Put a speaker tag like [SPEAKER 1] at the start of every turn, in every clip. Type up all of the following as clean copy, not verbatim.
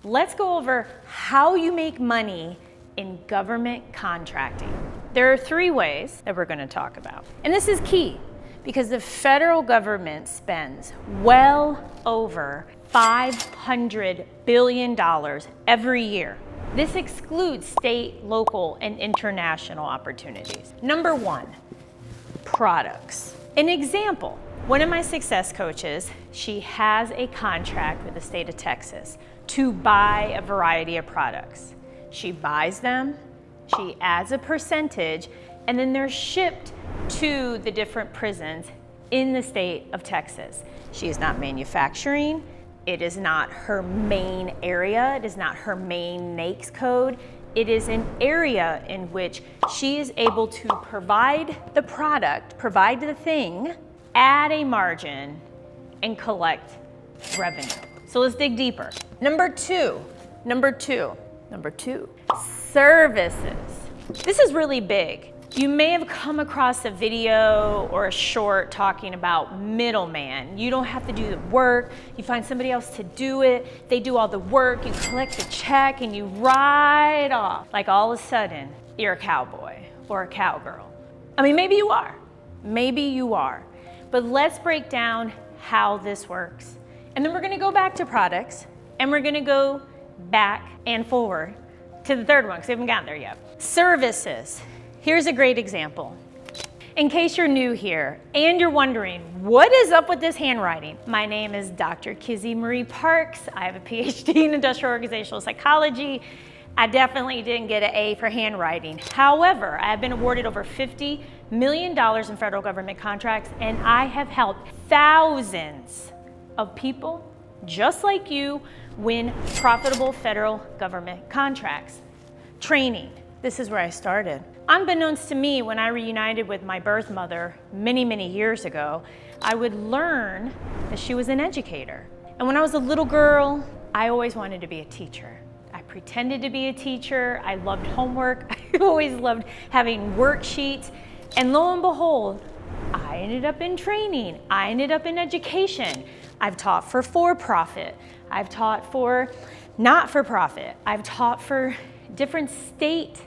[SPEAKER 1] let's go over how you make money in government contracting. There are 3 ways that we're going to talk about. And this is key because the federal government spends well over $500 billion every year. This excludes state, local, and international opportunities. Number 1, products. An example, one of my success coaches, she has a contract with the state of Texas to buy a variety of products. She buys them, she adds a percentage, and then they're shipped to the different prisons in the state of Texas. She is not manufacturing. It is not her main area. It is not her main NAICS code. It is an area in which she is able to provide the product, provide the thing, add a margin, and collect revenue. So let's dig deeper. Number two, services. This is really big. You may have come across a video or a short talking about Middleman. You don't have to do the work. You find somebody else to do it. They do all the work. You collect the check and you ride off. Like all of a sudden, you're a cowboy or a cowgirl. I mean, maybe you are. Maybe you are. But let's break down how this works. And then we're going to go back to products and we're going to go back and forward to the third one because we haven't gotten there yet. Services. Here's a great example. In case you're new here and you're wondering, what is up with this handwriting? My name is Dr. Kizzy Marie Parks. I have a PhD in industrial organizational psychology. I definitely didn't get an A for handwriting. However, I have been awarded over $50 million in federal government contracts, and I have helped thousands of people just like you win profitable federal government contracts. Training. This is where I started. Unbeknownst to me, when I reunited with my birth mother many, many years ago, I would learn that she was an educator. And when I was a little girl, I always wanted to be a teacher. I pretended to be a teacher. I loved homework. I always loved having worksheets. And lo and behold, I ended up in training. I ended up in education. I've taught for-profit. I've taught for not-for-profit. I've taught for different state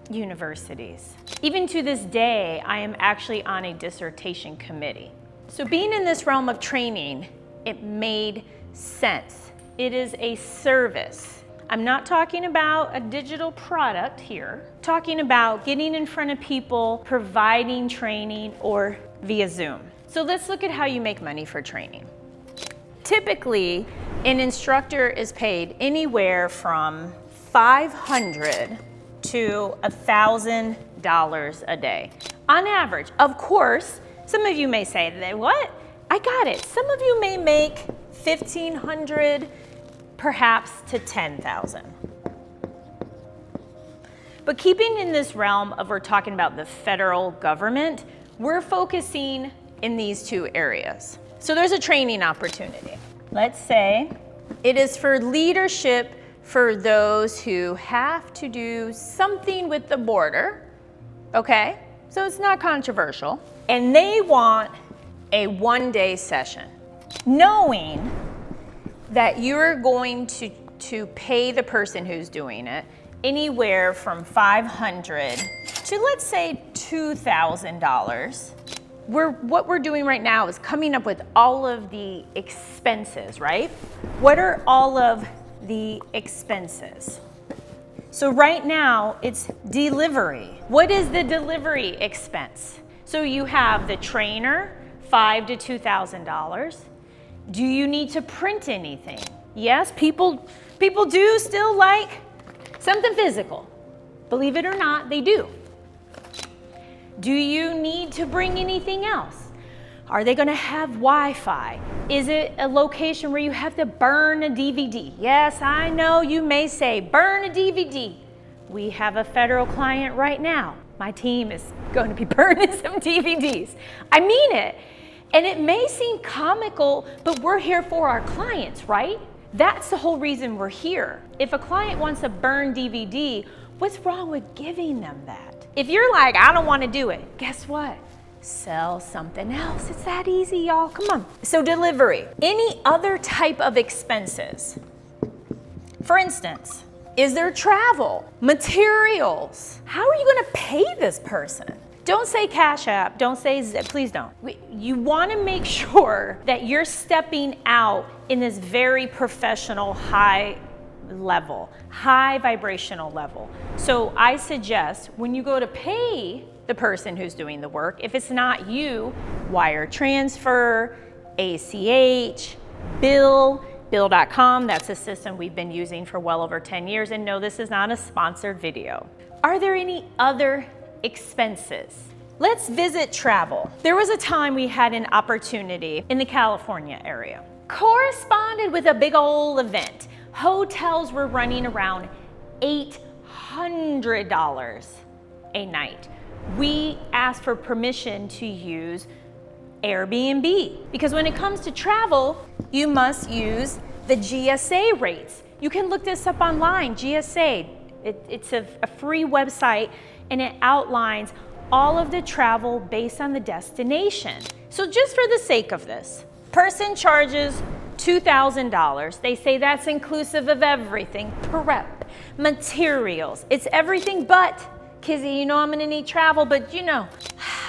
[SPEAKER 1] universities. Even to this day, I am actually on a dissertation committee. So being in this realm of training, it made sense. It is a service. I'm not talking about a digital product here. I'm talking about getting in front of people, providing training, or via Zoom. So let's look at how you make money for training. Typically, an instructor is paid anywhere from $500 to $1,000 a day. On average, of course, some of you may say, what? I got it. Some of you may make $1,500, perhaps to $10,000. But keeping in this realm of we're talking about the federal government, we're focusing in these 2 areas. So there's a training opportunity. Let's say it is for leadership for those who have to do something with the border, okay? So it's not controversial. And they want a 1-day session, knowing that you're going to pay the person who's doing it anywhere from $500 to, let's say, $2,000. What we're doing right now is coming up with all of the expenses, right? What are all of the expenses? So right now it's delivery. What is the delivery expense? So you have the trainer, $5,000 to $2,000. Do you need to print anything? Yes, people do still like something physical. Believe it or not, they do. Do you need to bring anything else? Are they going to have Wi-Fi? Is it a location where you have to burn a DVD? Yes, I know you may say, burn a DVD. We have a federal client right now. My team is going to be burning some DVDs. I mean it. And it may seem comical, but we're here for our clients, right? That's the whole reason we're here. If a client wants a burned DVD, what's wrong with giving them that? If you're like, I don't want to do it, guess what? Sell something else. It's that easy, y'all. Come on. So delivery. Any other type of expenses? For instance, is there travel, materials? How are you gonna pay this person? Don't say Cash App, don't say Zip, please don't. You wanna make sure that you're stepping out in this very professional, high level, high vibrational level. So I suggest when you go to pay the person who's doing the work, if it's not you, wire transfer, ACH, Bill.com, that's a system we've been using for well over 10 years. And no, this is not a sponsored video. Are there any other expenses? Let's visit travel. There was a time we had an opportunity in the California area. Corresponded with a big old event. Hotels were running around $800 a night. We asked for permission to use Airbnb because when it comes to travel, you must use the GSA rates. You can look this up online, GSA. It's a free website and it outlines all of the travel based on the destination. So just for the sake of this, person charges $2,000. They say that's inclusive of everything, prep, materials. It's everything but, Kizzy, you know I'm gonna need travel, but you know,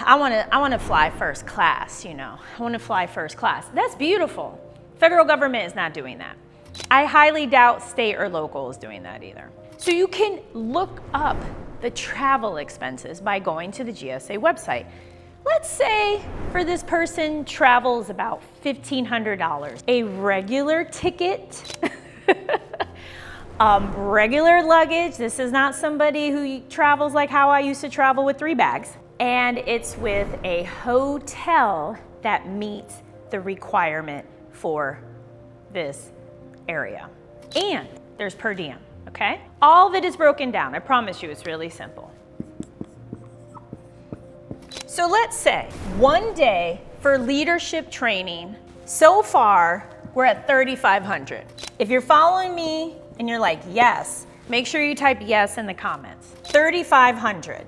[SPEAKER 1] I wanna fly first class, you know. I wanna fly first class. That's beautiful. Federal government is not doing that. I highly doubt state or local is doing that either. So you can look up the travel expenses by going to the GSA website. Let's say for this person, travel is about $1,500. A regular ticket, regular luggage. This is not somebody who travels like how I used to travel with 3 bags. And it's with a hotel that meets the requirement for this area. And there's per diem, okay? All of it is broken down. I promise you it's really simple. So let's say one day for leadership training, so far we're at $3,500. If you're following me and you're like, yes, make sure you type yes in the comments. $3,500.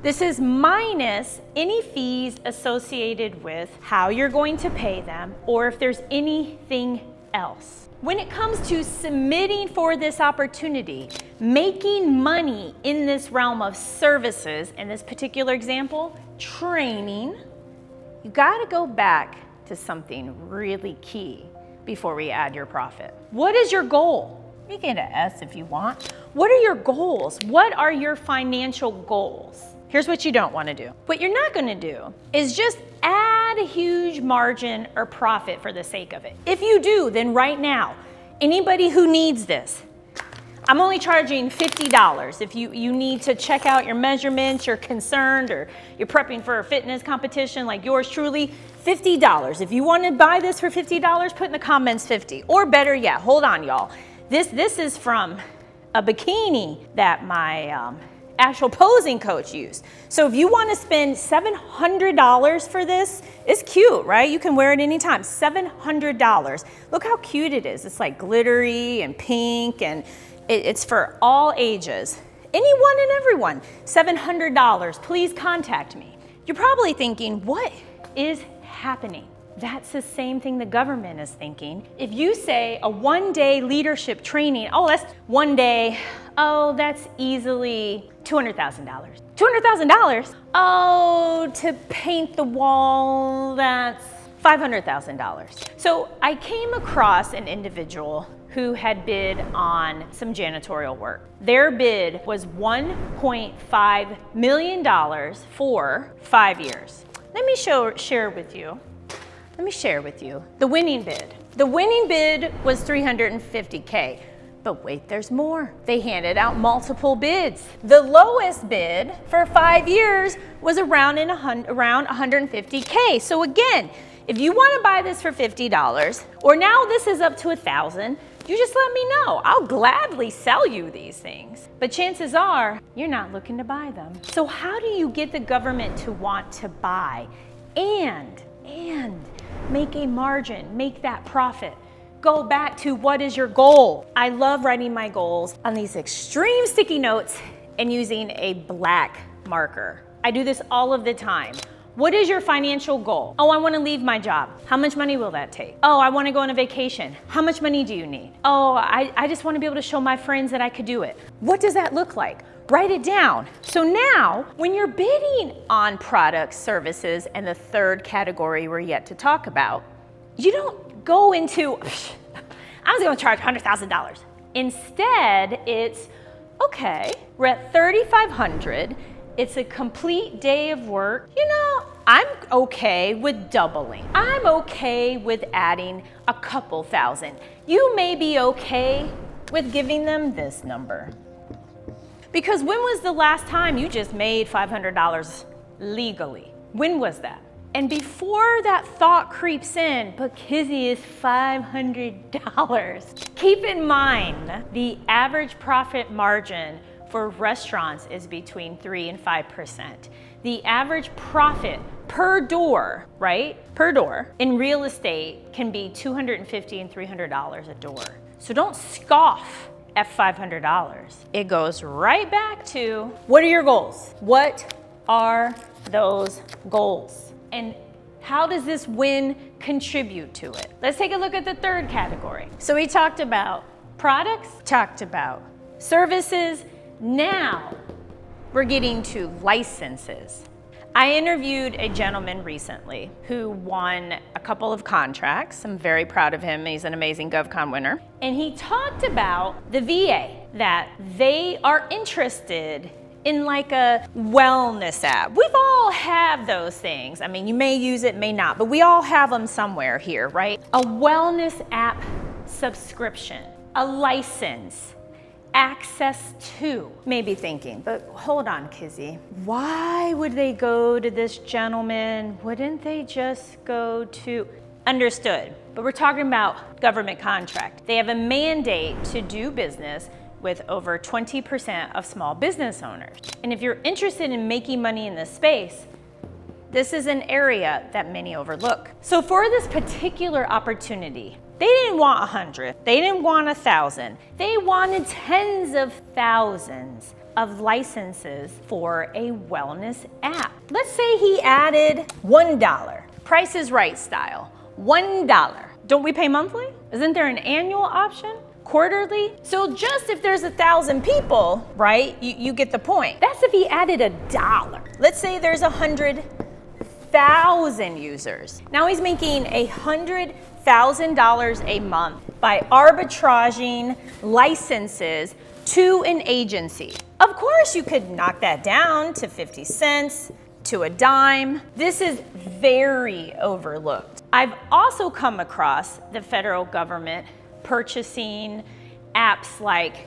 [SPEAKER 1] This is minus any fees associated with how you're going to pay them or if there's anything else. When it comes to submitting for this opportunity, making money in this realm of services, in this particular example, training, you gotta go back to something really key before we add your profit. What is your goal? You can get an S if you want. What are your goals? What are your financial goals? Here's what you don't want to do. What you're not going to do is just add a huge margin or profit for the sake of it. If you do, then right now, anybody who needs this, I'm only charging $50. If you need to check out your measurements, you're concerned, or you're prepping for a fitness competition like yours truly, $50. If you want to buy this for $50, put in the comments 50. Or better yet, hold on, y'all. This is from a bikini that my actual posing coach used. So if you want to spend $700 for this, it's cute, right? You can wear it anytime. $700. Look how cute it is. It's like glittery and pink, and it's for all ages. Anyone and everyone. $700. Please contact me. You're probably thinking, what is happening? That's the same thing the government is thinking. If you say a one-day leadership training, oh, that's one day, oh, that's easily $200,000. $200,000? Oh, to paint the wall, that's $500,000. So I came across an individual who had bid on some janitorial work. Their bid was $1.5 million for 5 years. Let me share with you the winning bid. The winning bid was $350K. But wait, there's more. They handed out multiple bids. The lowest bid for 5 years was around $150K. So again, if you want to buy this for $50, or now this is up to $1,000, you just let me know. I'll gladly sell you these things. But chances are, you're not looking to buy them. So how do you get the government to want to buy and make a margin, make that profit? Go back to what is your goal? I love writing my goals on these extreme sticky notes and using a black marker. I do this all of the time. What is your financial goal? Oh, I want to leave my job. How much money will that take? Oh, I want to go on a vacation. How much money do you need? Oh, I just want to be able to show my friends that I could do it. What does that look like? Write it down. So now, when you're bidding on products, services, and the third category we're yet to talk about, you don't go into, I was going to charge $100,000. Instead, it's, okay, we're at $3,500. It's a complete day of work. You know, I'm okay with doubling. I'm okay with adding a couple thousand. You may be okay with giving them this number. Because when was the last time you just made $500 legally? When was that? And before that thought creeps in, but Kizzy is $500. Keep in mind, the average profit margin for restaurants is between 3 and 5%. The average profit per door, right? Per door in real estate can be $250 and $300 a door. So don't scoff at $500. It goes right back to, what are your goals? What are those goals? And how does this win contribute to it? Let's take a look at the third category. So we talked about products, talked about services. Now we're getting to licenses. I interviewed a gentleman recently who won a couple of contracts. I'm very proud of him. He's an amazing Govcon winner. And he talked about the VA, that they are interested in like a wellness app. We've all have those things. I mean, you may use it, may not, but we all have them somewhere here, right? A wellness app subscription, a license, access to. May be thinking, but hold on, Kizzy. Why would they go to this gentleman? Wouldn't they just go to? Understood, but we're talking about government contract. They have a mandate to do business with over 20% of small business owners. And if you're interested in making money in this space, this is an area that many overlook. So for this particular opportunity, they didn't want 100, they didn't want 1,000, they wanted tens of thousands of licenses for a wellness app. Let's say he added $1, Price is Right style, $1. Don't we pay monthly? Isn't there an annual option? Quarterly? So just if there's 1,000 people, right, you get the point. That's if he added $1. Let's say there's 100,000 users. Now he's making $100,000 a month by arbitraging licenses to an agency. Of course, you could knock that down to 50 cents, to a dime. This is very overlooked. I've also come across the federal government purchasing apps like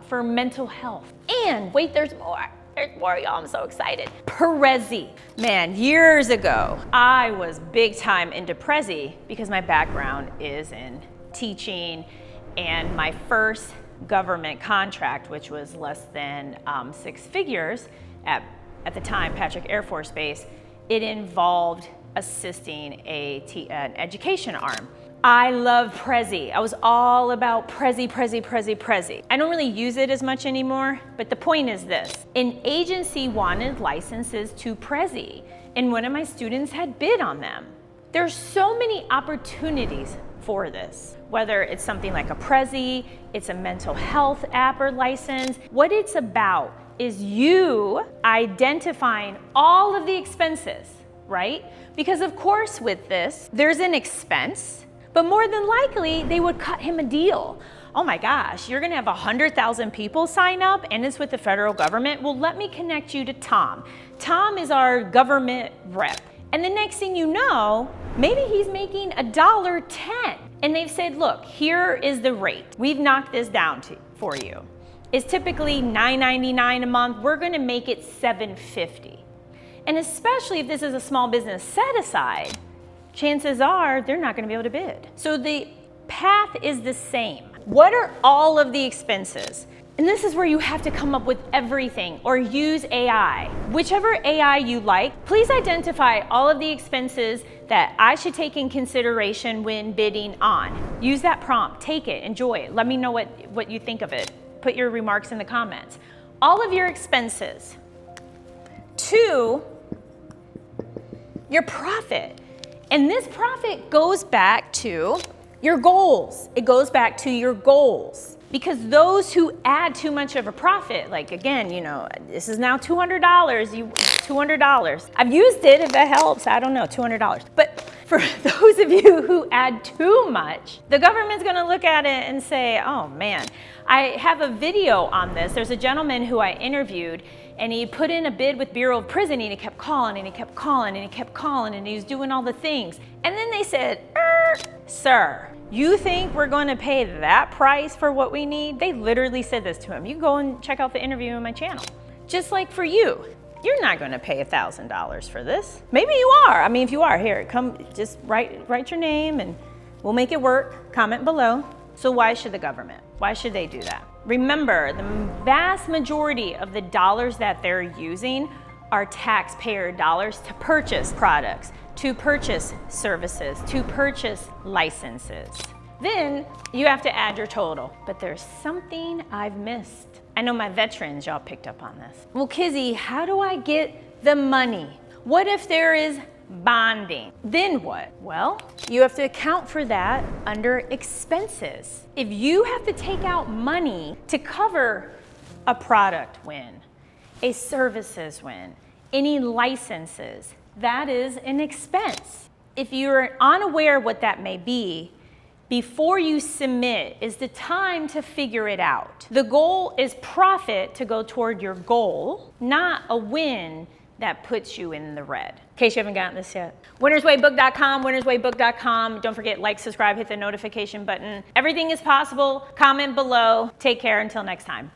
[SPEAKER 1] for mental health. And wait, there's more. There's more, y'all. I'm so excited. Prezi. Man, years ago, I was big time into Prezi because my background is in teaching, and my first government contract, which was less than 6 figures at the time, Patrick Air Force Base, it involved assisting an education arm. I love Prezi. I was all about Prezi. I don't really use it as much anymore, but the point is this. An agency wanted licenses to Prezi, and one of my students had bid on them. There's so many opportunities for this, whether it's something like a Prezi, it's a mental health app or license. What it's about is you identifying all of the expenses, right? Because of course with this, there's an expense, but more than likely, they would cut him a deal. Oh my gosh, you're gonna have 100,000 people sign up and it's with the federal government? Well, let me connect you to Tom. Tom is our government rep. And the next thing you know, maybe he's making $1.10. And they've said, look, here is the rate. We've knocked this down for you. It's typically $9.99 a month. We're gonna make it $7.50. And especially if this is a small business set aside, chances are they're not gonna be able to bid. So the path is the same. What are all of the expenses? And this is where you have to come up with everything or use AI. Whichever AI you like, please identify all of the expenses that I should take in consideration when bidding on. Use that prompt, take it, enjoy it. Let me know what you think of it. Put your remarks in the comments. All of your expenses. 2, Your profit. And this profit goes back to your goals. It goes back to your goals. Because those who add too much of a profit, like again, you know, this is now $200, $200. I've used it if that helps, I don't know, $200. But for those of you who add too much, the government's gonna look at it and say, oh man, I have a video on this. There's a gentleman who I interviewed and he put in a bid with Bureau of Prison and he kept calling and he kept calling and he kept calling and he was doing all the things. And then they said, sir, you think we're going to pay that price for what we need? They literally said this to him. You can go and check out the interview on my channel. Just like for you, you're not going to pay $1,000 for this. Maybe you are. I mean, if you are, here, come, just write your name and we'll make it work. Comment below. So why should the government? Why should they do that? Remember, the vast majority of the dollars that they're using are taxpayer dollars to purchase products, to purchase services, to purchase licenses. Then you have to add your total. But there's something I've missed. I know my veterans, y'all picked up on this. Well, Kizzy, how do I get the money? What if there is bonding? Then what? Well, you have to account for that under expenses. If you have to take out money to cover a product win, a services win, any licenses, that is an expense. If you're unaware what that may be, before you submit is the time to figure it out. The goal is profit to go toward your goal, not a win that puts you in the red. In case you haven't gotten this yet. winnerswaybook.com, winnerswaybook.com. Don't forget, like, subscribe, hit the notification button. Everything is possible. Comment below. Take care until next time.